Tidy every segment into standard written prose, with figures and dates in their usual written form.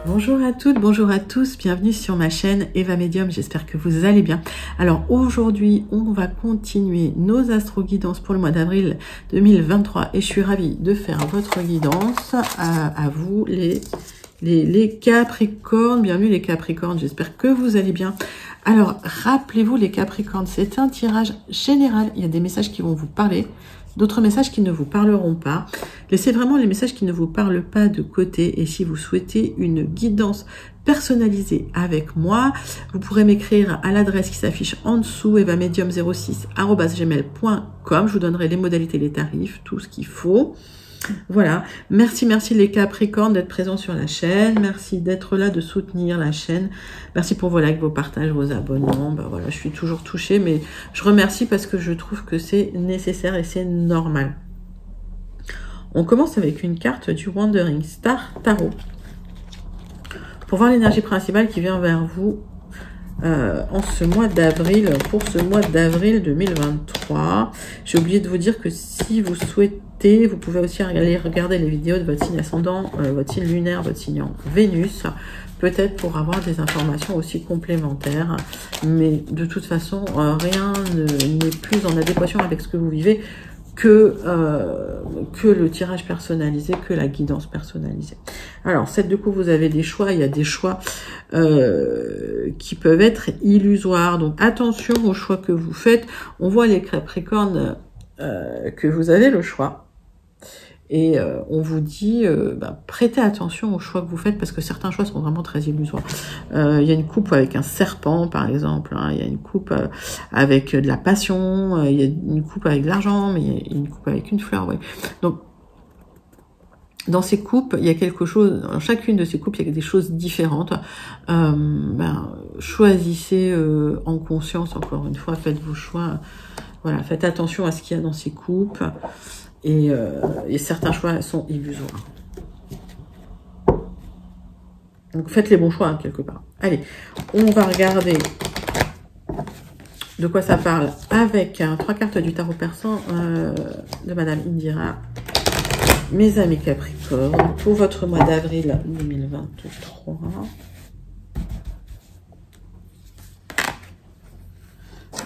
Bonjour à toutes, bonjour à tous, bienvenue sur ma chaîne Eva Medium, j'espère que vous allez bien. Alors aujourd'hui, on va continuer nos astro-guidances pour le mois d'avril 2023 et je suis ravie de faire votre guidance à vous les Capricornes. Bienvenue les Capricornes, j'espère que vous allez bien. Alors rappelez-vous les Capricornes, c'est un tirage général, il y a des messages qui vont vous parler, d'autres messages qui ne vous parleront pas. Laissez vraiment les messages qui ne vous parlent pas de côté. Et si vous souhaitez une guidance personnalisée avec moi, vous pourrez m'écrire à l'adresse qui s'affiche en dessous, evamedium06@gmail.com. Je vous donnerai les modalités, les tarifs, tout ce qu'il faut. Voilà, merci les Capricornes d'être présents sur la chaîne, merci d'être là, de soutenir la chaîne, merci pour vos likes, vos partages, vos abonnements. Ben voilà, je suis toujours touchée, mais je remercie parce que je trouve que c'est nécessaire et c'est normal. On commence avec une carte du Wandering Star Tarot pour voir l'énergie principale qui vient vers vous en ce mois d'avril, pour ce mois d'avril 2023. J'ai oublié de vous dire que si vous souhaitez, vous pouvez aussi aller regarder les vidéos de votre signe ascendant, votre signe lunaire, votre signe en Vénus, peut-être pour avoir des informations aussi complémentaires. Mais de toute façon, rien n'est plus en adéquation avec ce que vous vivez que le tirage personnalisé, que la guidance personnalisée. Alors, 7 de coups, vous avez des choix. Il y a des choix qui peuvent être illusoires. Donc, attention aux choix que vous faites. On voit les Capricornes que vous avez le choix. Et on vous dit, prêtez attention aux choix que vous faites parce que certains choix sont vraiment très illusoires. Il y a une coupe avec un serpent, par exemple. Hein, il y a une coupe avec de la passion. Il y a une coupe avec de l'argent, mais il y a une coupe avec une fleur. Ouais. Donc, dans ces coupes, il y a quelque chose. Dans chacune de ces coupes, il y a des choses différentes. Choisissez en conscience. Encore une fois, faites vos choix. Voilà, faites attention à ce qu'il y a dans ces coupes. Et certains choix sont illusoires. Donc faites les bons choix hein, quelque part. Allez, on va regarder de quoi ça parle avec 3 cartes du tarot persan de Madame Indira. Mes amis Capricorne, pour votre mois d'avril 2023.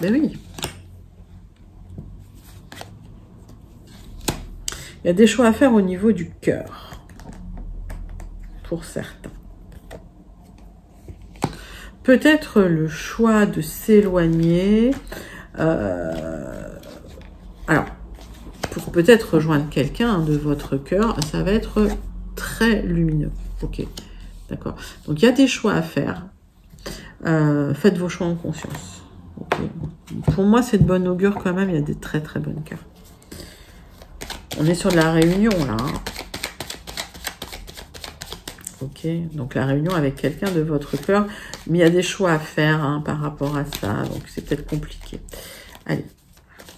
Ben oui. Il y a des choix à faire au niveau du cœur, pour certains. Peut-être le choix de s'éloigner. Alors, pour peut-être rejoindre quelqu'un de votre cœur, ça va être très lumineux. Ok, d'accord. Donc, il y a des choix à faire. Faites vos choix en conscience. Okay. Pour moi, c'est de bonne augure quand même. Il y a des très bonnes cartes. On est sur de la réunion, là. Hein. Ok, donc la réunion avec quelqu'un de votre cœur. Mais il y a des choix à faire hein, par rapport à ça. Donc, c'est peut-être compliqué. Allez,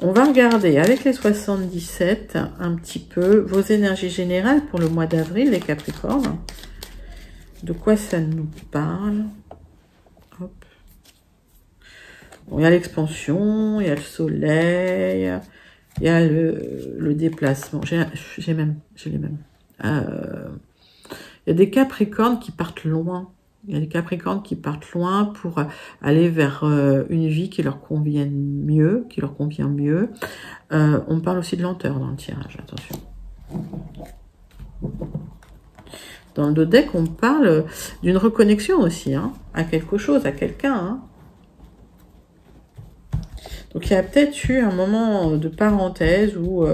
on va regarder avec les 77 un petit peu vos énergies générales pour le mois d'avril, les Capricornes. De quoi ça nous parle? Hop. Bon, il y a l'expansion, il y a le soleil... Il y a le déplacement. J'ai les mêmes. Il y a des Capricornes qui partent loin. Il y a des Capricornes qui partent loin pour aller vers une vie qui leur convient mieux. On parle aussi de lenteur dans le tirage. Attention. Dans le deck, on parle d'une reconnexion aussi hein, à quelque chose, à quelqu'un. Hein. Donc, il y a peut-être eu un moment de parenthèse où,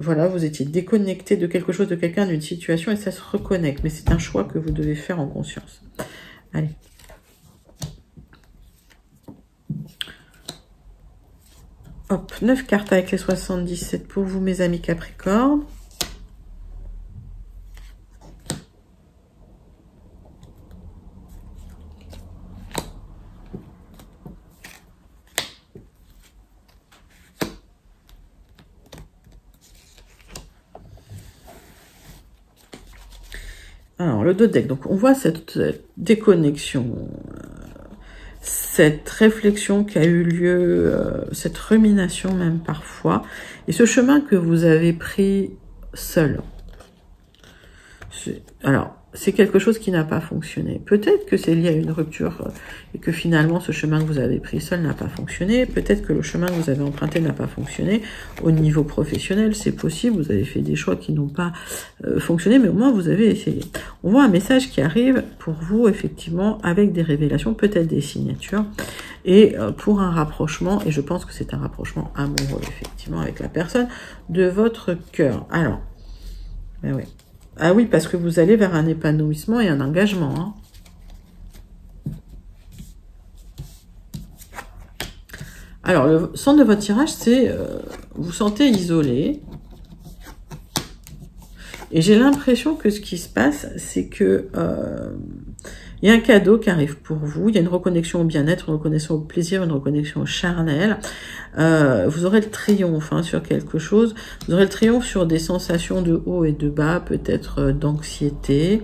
voilà, vous étiez déconnecté de quelque chose, de quelqu'un, d'une situation, et ça se reconnecte. Mais c'est un choix que vous devez faire en conscience. Allez. Hop, 9 cartes avec les 77 pour vous, mes amis Capricorne. Alors, le dos de deck, donc on voit cette déconnexion, cette réflexion qui a eu lieu, cette rumination même parfois, et ce chemin que vous avez pris seul. Alors, c'est quelque chose qui n'a pas fonctionné. Peut-être que c'est lié à une rupture et que finalement ce chemin que vous avez pris seul n'a pas fonctionné. Peut-être que le chemin que vous avez emprunté n'a pas fonctionné. Au niveau professionnel, c'est possible. Vous avez fait des choix qui n'ont pas fonctionné, mais au moins vous avez essayé. On voit un message qui arrive pour vous, effectivement, avec des révélations, peut-être des signatures, et pour un rapprochement, et je pense que c'est un rapprochement amoureux, effectivement, avec la personne de votre cœur. Alors, ben oui. Ah oui, parce que vous allez vers un épanouissement et un engagement. Hein. Alors, le centre de votre tirage, c'est vous sentez isolé. Et j'ai l'impression que ce qui se passe, c'est que il y a un cadeau qui arrive pour vous. Il y a une reconnexion au bien-être, une reconnexion au plaisir, une reconnexion charnelle. Vous aurez le triomphe hein, sur quelque chose. Vous aurez le triomphe sur des sensations de haut et de bas, peut-être d'anxiété,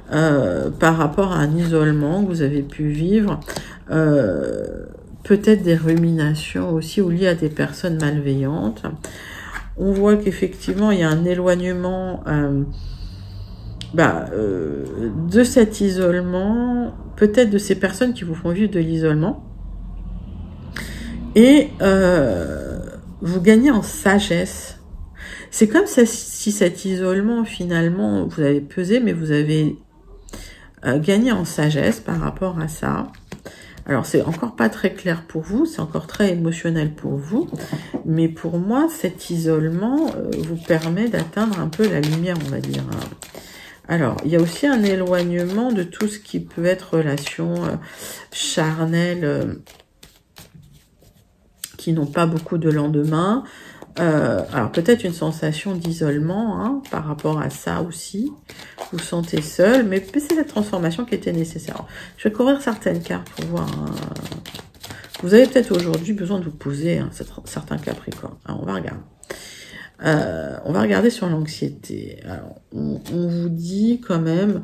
par rapport à un isolement que vous avez pu vivre. Peut-être des ruminations aussi ou liées à des personnes malveillantes. On voit qu'effectivement, il y a un éloignement de cet isolement, peut-être de ces personnes qui vous font vivre de l'isolement. Et vous gagnez en sagesse. C'est comme si cet isolement, finalement, vous avez pesé, mais vous avez gagné en sagesse par rapport à ça. Alors, c'est encore pas très clair pour vous, c'est encore très émotionnel pour vous, mais pour moi, cet isolement vous permet d'atteindre un peu la lumière, on va dire. Alors, il y a aussi un éloignement de tout ce qui peut être relation charnelle, qui n'ont pas beaucoup de lendemain. Alors, peut-être une sensation d'isolement hein, par rapport à ça aussi. Vous vous sentez seul, mais c'est la transformation qui était nécessaire. Alors, je vais courir certaines cartes pour voir. Hein. Vous avez peut-être aujourd'hui besoin de vous poser hein, certains Capricornes. Alors, on va regarder. On va regarder sur l'anxiété. Alors, on vous dit quand même,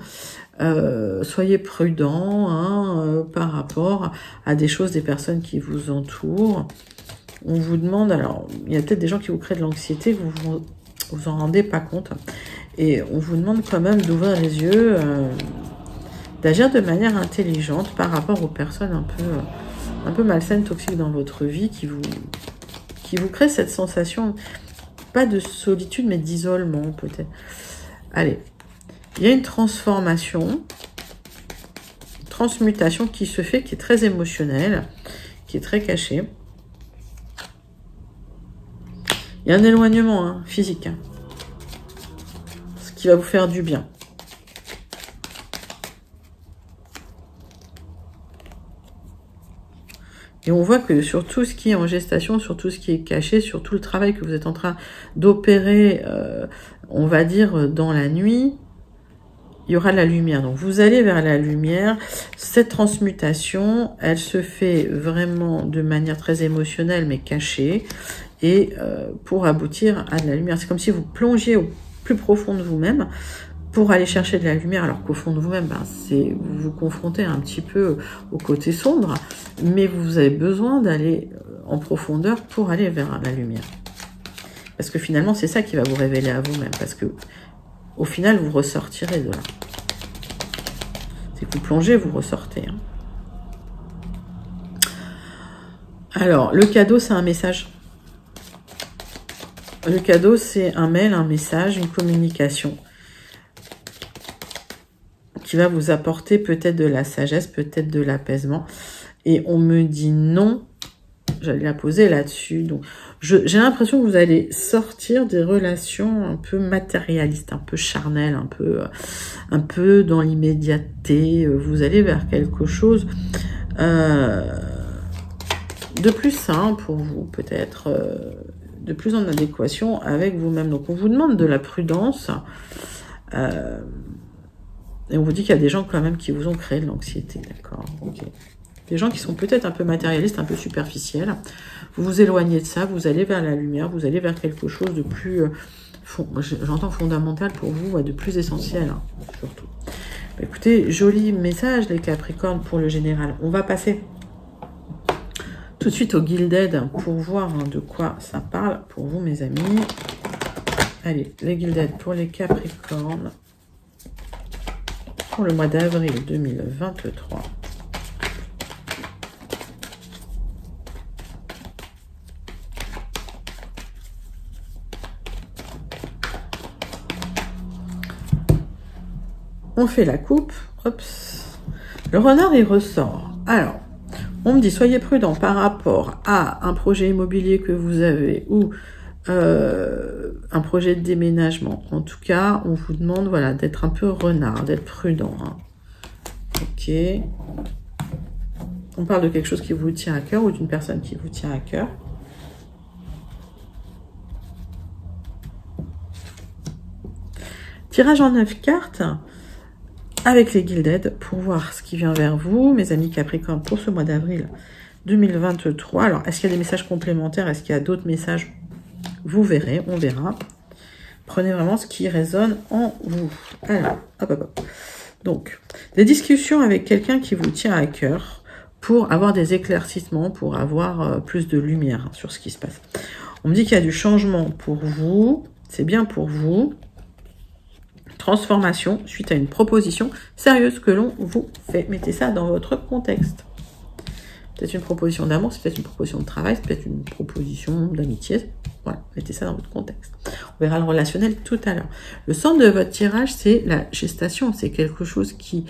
soyez prudent hein, par rapport à des choses, des personnes qui vous entourent. On vous demande, alors, il y a peut-être des gens qui vous créent de l'anxiété, vous en rendez pas compte. Et on vous demande quand même d'ouvrir les yeux, d'agir de manière intelligente par rapport aux personnes un peu malsaines, toxiques dans votre vie, qui vous créent cette sensation, pas de solitude, mais d'isolement peut-être. Allez, il y a une transformation, une transmutation qui se fait, qui est très émotionnelle, qui est très cachée. Il y a un éloignement hein, physique, hein, ce qui va vous faire du bien. Et on voit que sur tout ce qui est en gestation, sur tout ce qui est caché, sur tout le travail que vous êtes en train d'opérer, on va dire dans la nuit, il y aura de la lumière. Donc vous allez vers la lumière. Cette transmutation, elle se fait vraiment de manière très émotionnelle, mais cachée. Et pour aboutir à de la lumière. C'est comme si vous plongiez au plus profond de vous-même pour aller chercher de la lumière, alors qu'au fond de vous-même, vous vous confrontez un petit peu au côté sombre, mais vous avez besoin d'aller en profondeur pour aller vers la lumière. Parce que finalement, c'est ça qui va vous révéler à vous-même, parce que au final, vous ressortirez de là. C'est que vous plongez, vous ressortez. Hein. Alors, le cadeau, c'est un message. Le cadeau, c'est un mail, un message, une communication qui va vous apporter peut-être de la sagesse, peut-être de l'apaisement. Et on me dit non, j'allais la poser là-dessus. Donc, j'ai l'impression que vous allez sortir des relations un peu matérialistes, un peu charnelles, un peu dans l'immédiateté. Vous allez vers quelque chose de plus sain pour vous, peut-être... de plus en adéquation avec vous-même. Donc, on vous demande de la prudence. Et on vous dit qu'il y a des gens quand même qui vous ont créé de l'anxiété. D'accord, ok. Des gens qui sont peut-être un peu matérialistes, un peu superficiels. Vous vous éloignez de ça, vous allez vers la lumière, vous allez vers quelque chose de plus... j'entends fondamental pour vous, de plus essentiel, hein, surtout. Écoutez, joli message, les Capricornes, pour le général. On va passer... tout de suite au Gilded pour voir hein, de quoi ça parle pour vous, mes amis. Allez, les Gilded pour les Capricornes. pour le mois d'avril 2023. On fait la coupe. Hop. Le renard, il ressort. Alors, on me dit, soyez prudent par rapport à un projet immobilier que vous avez ou un projet de déménagement. En tout cas, on vous demande voilà, d'être un peu renard, d'être prudent. Hein. Ok. On parle de quelque chose qui vous tient à cœur ou d'une personne qui vous tient à cœur. Tirage en 9 cartes avec les Gilded pour voir ce qui vient vers vous, mes amis Capricorne, pour ce mois d'avril 2023. Alors, est-ce qu'il y a des messages complémentaires? Est-ce qu'il y a d'autres messages? Vous verrez, on verra. Prenez vraiment ce qui résonne en vous. Alors, hop, hop, hop. Donc, des discussions avec quelqu'un qui vous tient à cœur pour avoir des éclaircissements, pour avoir plus de lumière sur ce qui se passe. On me dit qu'il y a du changement pour vous. C'est bien pour vous. Transformation suite à une proposition sérieuse que l'on vous fait. Mettez ça dans votre contexte. Peut-être une proposition d'amour, c'est peut-être une proposition de travail, c'est peut-être une proposition d'amitié. Voilà, mettez ça dans votre contexte. On verra le relationnel tout à l'heure. Le centre de votre tirage, c'est la gestation. C'est quelque chose qui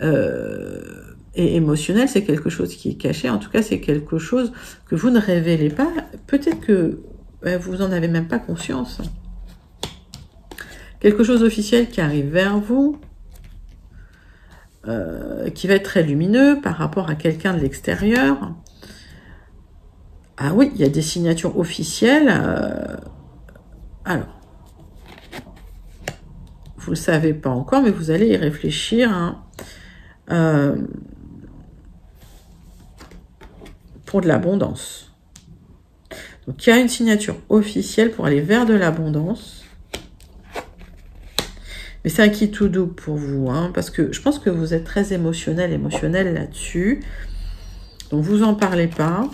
est émotionnel, c'est quelque chose qui est caché. En tout cas, c'est quelque chose que vous ne révélez pas. Peut-être que vous n'en avez même pas conscience. Quelque chose d'officiel qui arrive vers vous, qui va être très lumineux par rapport à quelqu'un de l'extérieur. Ah oui, il y a des signatures officielles. Alors, vous ne le savez pas encore, mais vous allez y réfléchir. Hein, pour de l'abondance. Donc, il y a une signature officielle pour aller vers de l'abondance. Mais c'est un qui tout double pour vous, hein, parce que je pense que vous êtes très émotionnel là-dessus. Donc, vous en parlez pas.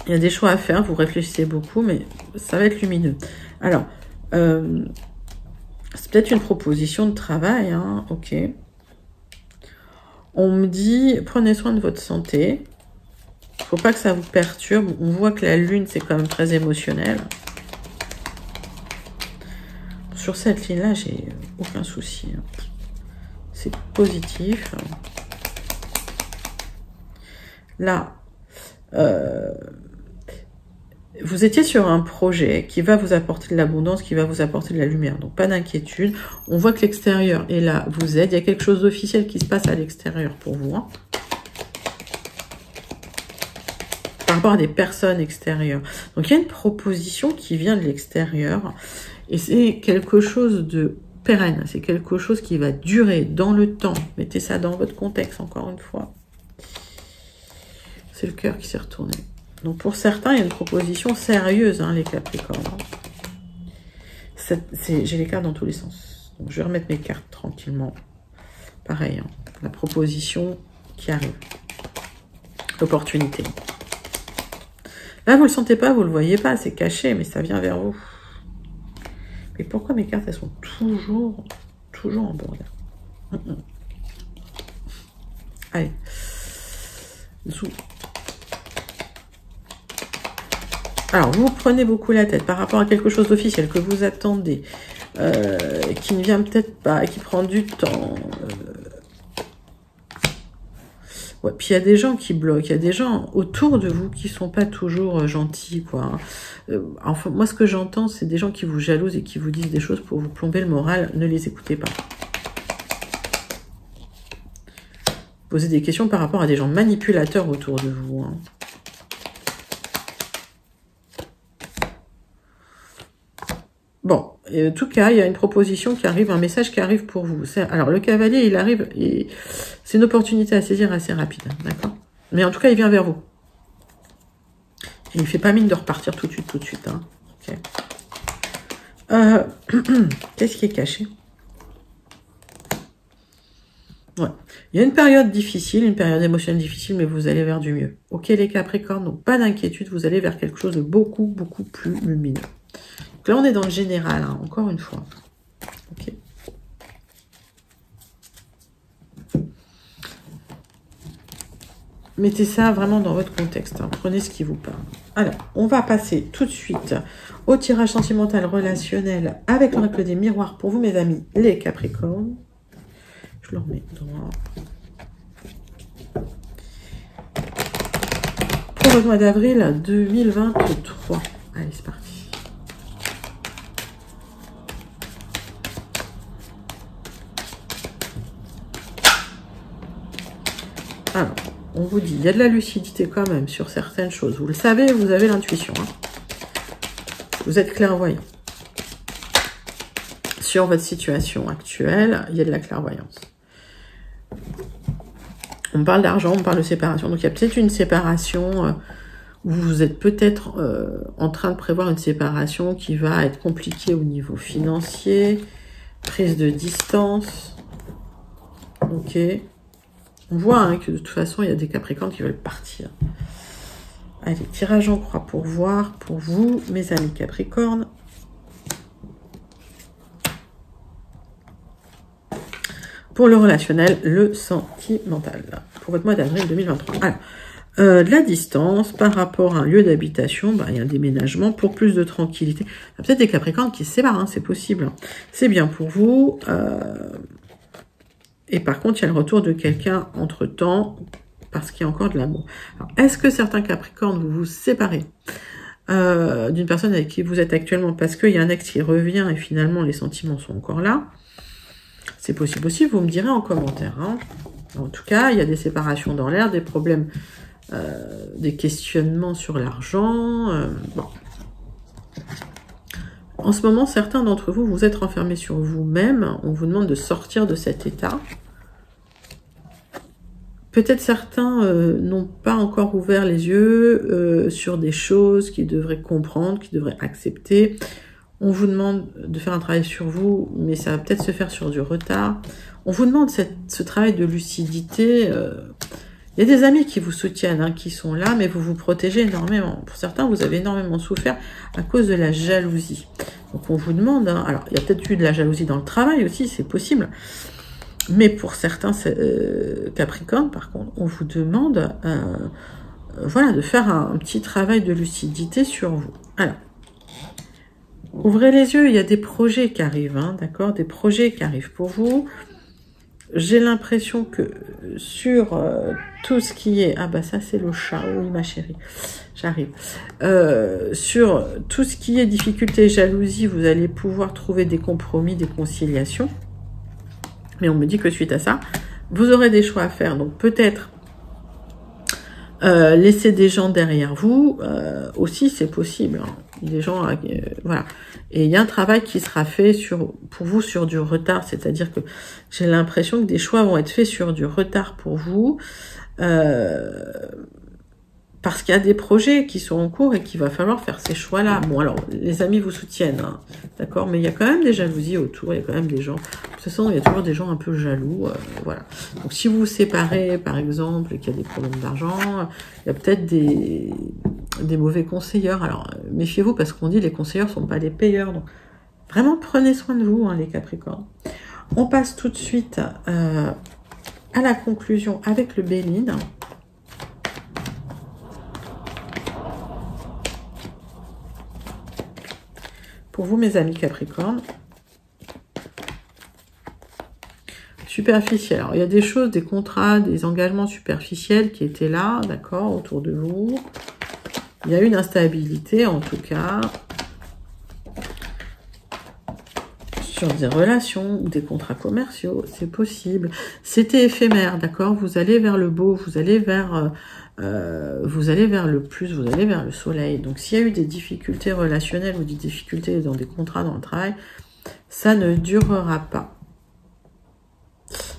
Il y a des choix à faire, vous réfléchissez beaucoup, mais ça va être lumineux. Alors, c'est peut-être une proposition de travail, hein, ok. On me dit, prenez soin de votre santé. Il ne faut pas que ça vous perturbe. On voit que la lune, c'est quand même très émotionnel. Sur cette ligne-là, j'ai aucun souci. C'est positif. Là, vous étiez sur un projet qui va vous apporter de l'abondance, qui va vous apporter de la lumière. Donc, pas d'inquiétude. On voit que l'extérieur est là, vous aide. Il y a quelque chose d'officiel qui se passe à l'extérieur pour vous. Hein. Par rapport à des personnes extérieures. Donc, il y a une proposition qui vient de l'extérieur. Et c'est quelque chose de pérenne. C'est quelque chose qui va durer dans le temps. Mettez ça dans votre contexte, encore une fois. C'est le cœur qui s'est retourné. Donc, pour certains, il y a une proposition sérieuse, hein, les Capricornes. J'ai les cartes dans tous les sens. Donc, je vais remettre mes cartes tranquillement. Pareil, hein, la proposition qui arrive. L'opportunité. Là, vous ne le sentez pas, vous ne le voyez pas. C'est caché, mais ça vient vers vous. Et pourquoi mes cartes, elles sont toujours en bordel. Allez. Zou. Alors, vous prenez beaucoup la tête par rapport à quelque chose d'officiel que vous attendez, qui ne vient peut-être pas, qui prend du temps. Ouais, puis il y a des gens qui bloquent, il y a des gens autour de vous qui sont pas toujours gentils, quoi. Enfin, moi, ce que j'entends, c'est des gens qui vous jalousent et qui vous disent des choses pour vous plomber le moral. Ne les écoutez pas. Posez des questions par rapport à des gens manipulateurs autour de vous. Hein. Bon, en tout cas, il y a une proposition qui arrive, un message qui arrive pour vous. Alors, le cavalier, il arrive, c'est une opportunité à saisir assez rapide, d'accord? Mais en tout cas, il vient vers vous. Et il ne fait pas mine de repartir tout de suite. Hein. Okay. Qu'est-ce qui est caché? Ouais. Il y a une période difficile, une période émotionnelle difficile, mais vous allez vers du mieux. Ok, les Capricornes, donc pas d'inquiétude, vous allez vers quelque chose de beaucoup plus lumineux. Donc là, on est dans le général, hein, encore une fois. Ok. Mettez ça vraiment dans votre contexte. Hein. Prenez ce qui vous parle. Alors, on va passer tout de suite au tirage sentimental relationnel avec l'oracle des miroirs pour vous, mes amis, les Capricornes. Je le remets droit. Pour le mois d'avril 2023. Allez, c'est parti. Alors, on vous dit, il y a de la lucidité quand même sur certaines choses. Vous le savez, vous avez l'intuition. Hein. Vous êtes clairvoyant. Sur votre situation actuelle, il y a de la clairvoyance. On parle d'argent, on parle de séparation. Donc, il y a peut-être une séparation où vous êtes peut-être en train de prévoir une séparation qui va être compliquée au niveau financier, prise de distance. Ok. On voit hein, que de toute façon, il y a des Capricornes qui veulent partir. Allez, tirage en croix pour voir, pour vous, mes amis Capricornes. Pour le relationnel, le sentimental. Pour votre mois d'avril 2023. Alors, de la distance par rapport à un lieu d'habitation, bah, il y a un déménagement pour plus de tranquillité. Il y a peut-être des Capricornes qui se séparent, hein, c'est possible. C'est bien pour vous. Et par contre, il y a le retour de quelqu'un entre-temps, parce qu'il y a encore de l'amour. Est-ce que certains Capricornes, vous vous séparez d'une personne avec qui vous êtes actuellement, parce qu'il y a un ex qui revient et finalement les sentiments sont encore là? C'est possible aussi, vous me direz en commentaire. Hein. En tout cas, il y a des séparations dans l'air, des problèmes, des questionnements sur l'argent. Bon. En ce moment, certains d'entre vous, vous êtes renfermés sur vous-même. On vous demande de sortir de cet état. Peut-être certains n'ont pas encore ouvert les yeux sur des choses qu'ils devraient comprendre, qu'ils devraient accepter. On vous demande de faire un travail sur vous, mais ça va peut-être se faire sur du retard. On vous demande ce travail de lucidité. Il y a des amis qui vous soutiennent, hein, qui sont là, mais vous vous protégez énormément. Pour certains, vous avez énormément souffert à cause de la jalousie. Donc on vous demande, hein, alors il y a peut-être eu de la jalousie dans le travail aussi, c'est possible. Mais pour certains Capricornes, par contre, on vous demande voilà, de faire un petit travail de lucidité sur vous. Alors, ouvrez les yeux, il y a des projets qui arrivent, hein, d'accord? Des projets qui arrivent pour vous. J'ai l'impression que sur tout ce qui est... Ah bah ça c'est le chat, oui ma chérie, j'arrive. Sur tout ce qui est difficulté, jalousie, vous allez pouvoir trouver des compromis, des conciliations. Mais on me dit que suite à ça, vous aurez des choix à faire. Donc peut-être laisser des gens derrière vous, aussi c'est possible. Hein. Des gens, voilà. Et il y a un travail qui sera fait pour vous sur du retard. C'est-à-dire que j'ai l'impression que des choix vont être faits sur du retard pour vous. Parce qu'il y a des projets qui sont en cours et qu'il va falloir faire ces choix-là. Bon, alors, les amis vous soutiennent, hein, d'accord? Mais il y a quand même des jalousies autour, il y a quand même des gens... De toute façon, il y a toujours des gens un peu jaloux, voilà. Donc, si vous vous séparez, par exemple, et qu'il y a des problèmes d'argent, il y a peut-être des mauvais conseillers. Alors, méfiez-vous, parce qu'on dit les conseillers ne sont pas des payeurs. Donc, vraiment, prenez soin de vous, hein, les Capricornes. On passe tout de suite à la conclusion avec le Béline. Pour vous, mes amis Capricorne. Superficiel. Alors, il y a des choses, des contrats, des engagements superficiels qui étaient là, d'accord, autour de vous. Il y a une instabilité, en tout cas, sur des relations ou des contrats commerciaux. C'est possible. C'était éphémère, d'accord. Vous allez vers le beau, vous allez vers le plus, vous allez vers le soleil. Donc, s'il y a eu des difficultés relationnelles ou des difficultés dans des contrats, dans le travail, ça ne durera pas.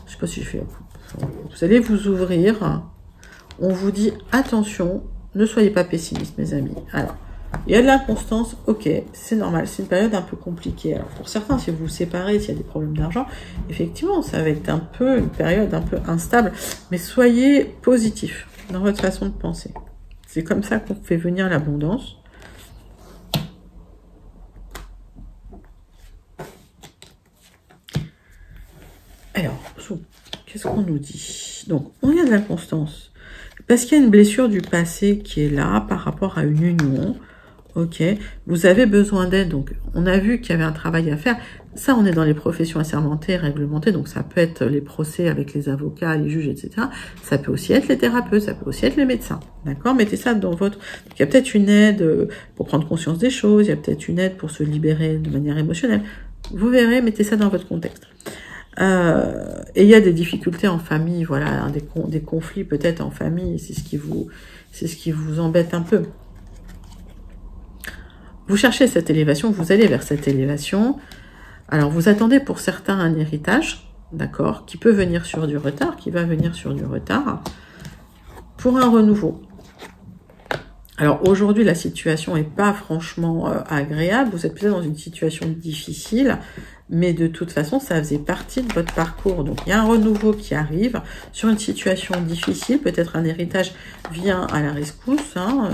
Je sais pas si je fais... Vous allez vous ouvrir. On vous dit, attention, ne soyez pas pessimiste, mes amis. Alors, il y a de l'inconstance, ok, c'est normal. C'est une période un peu compliquée. Alors, pour certains, si vous vous séparez, s'il y a des problèmes d'argent, effectivement, ça va être un peu une période un peu instable. Mais soyez positifs dans votre façon de penser. C'est comme ça qu'on fait venir l'abondance. Alors, qu'est-ce qu'on nous dit? Donc, on a de l'inconstance. Parce qu'il y a une blessure du passé qui est là par rapport à une union. Ok, vous avez besoin d'aide, donc on a vu qu'il y avait un travail à faire. Ça, on est dans les professions assermentées, réglementées, donc ça peut être les procès avec les avocats, les juges, etc. Ça peut aussi être les thérapeutes, ça peut aussi être les médecins, d'accord? Mettez ça dans votre... Donc, il y a peut-être une aide pour prendre conscience des choses, il y a peut-être une aide pour se libérer de manière émotionnelle. Vous verrez, mettez ça dans votre contexte. Et il y a des difficultés en famille, voilà, des conflits peut-être en famille, c'est ce qui vous embête un peu. Vous cherchez cette élévation, vous allez vers cette élévation. Alors, vous attendez pour certains un héritage, d'accord, qui peut venir sur du retard, qui va venir sur du retard, pour un renouveau. Alors, aujourd'hui, la situation n'est pas franchement agréable. Vous êtes peut-être dans une situation difficile, mais de toute façon, ça faisait partie de votre parcours. Donc, il y a un renouveau qui arrive sur une situation difficile. Peut-être un héritage vient à la rescousse, hein,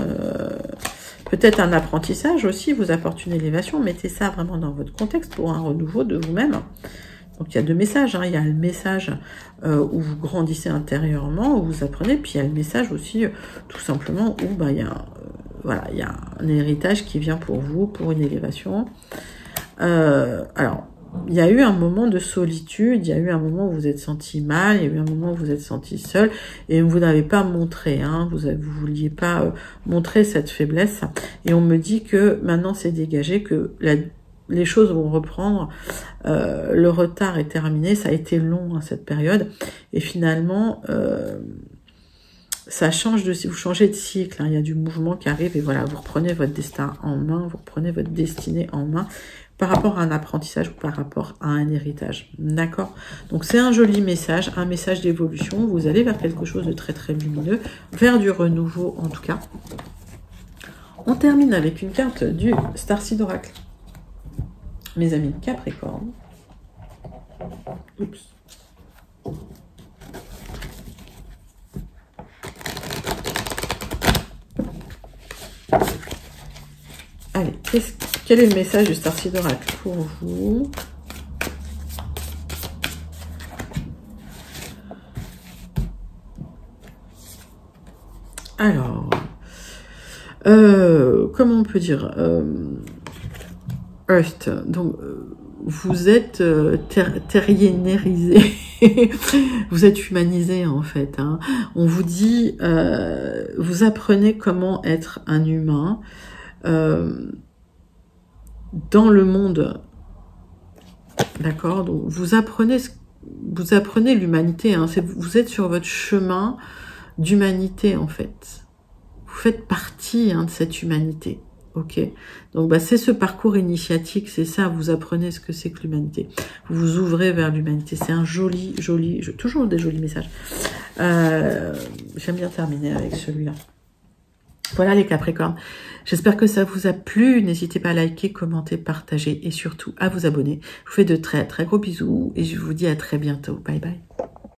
peut-être un apprentissage aussi vous apporte une élévation. Mettez ça vraiment dans votre contexte pour un renouveau de vous-même. Donc, il y a deux messages. Hein. Il y a le message où vous grandissez intérieurement, où vous apprenez. Puis, il y a le message aussi, tout simplement, où bah, il y a, voilà, il y a un héritage qui vient pour vous, pour une élévation. Alors, il y a eu un moment de solitude, il y a eu un moment où vous êtes senti mal, il y a eu un moment où vous êtes senti seul, et vous n'avez pas montré, hein, vous vouliez pas montrer cette faiblesse, et on me dit que maintenant c'est dégagé, que les choses vont reprendre, le retard est terminé, ça a été long hein, cette période, et finalement ça change vous changez de cycle, hein, il y a du mouvement qui arrive, et voilà, vous reprenez votre destin en main, vous reprenez votre destinée en main, par rapport à un apprentissage ou par rapport à un héritage. D'accord? Donc c'est un joli message, un message d'évolution. Vous allez vers quelque chose de très très lumineux, vers du renouveau en tout cas. On termine avec une carte du Starseed Oracle. Mes amis Capricorne. Oups. Allez, quel est le message du Starseed Oracle pour vous? Alors, comment on peut dire Earth, donc vous êtes terriénérisé, vous êtes humanisé en fait. Hein. On vous dit, vous apprenez comment être un humain dans le monde, d'accord. Donc vous apprenez l'humanité. Hein. Vous êtes sur votre chemin d'humanité en fait. Vous faites partie hein, de cette humanité. Ok, donc bah, c'est ce parcours initiatique, c'est ça, vous apprenez ce que c'est que l'humanité. Vous vous ouvrez vers l'humanité, c'est un joli, toujours des jolis messages. J'aime bien terminer avec celui-là. Voilà les Capricornes, j'espère que ça vous a plu, n'hésitez pas à liker, commenter, partager et surtout à vous abonner. Je vous fais de très très gros bisous et je vous dis à très bientôt, bye bye.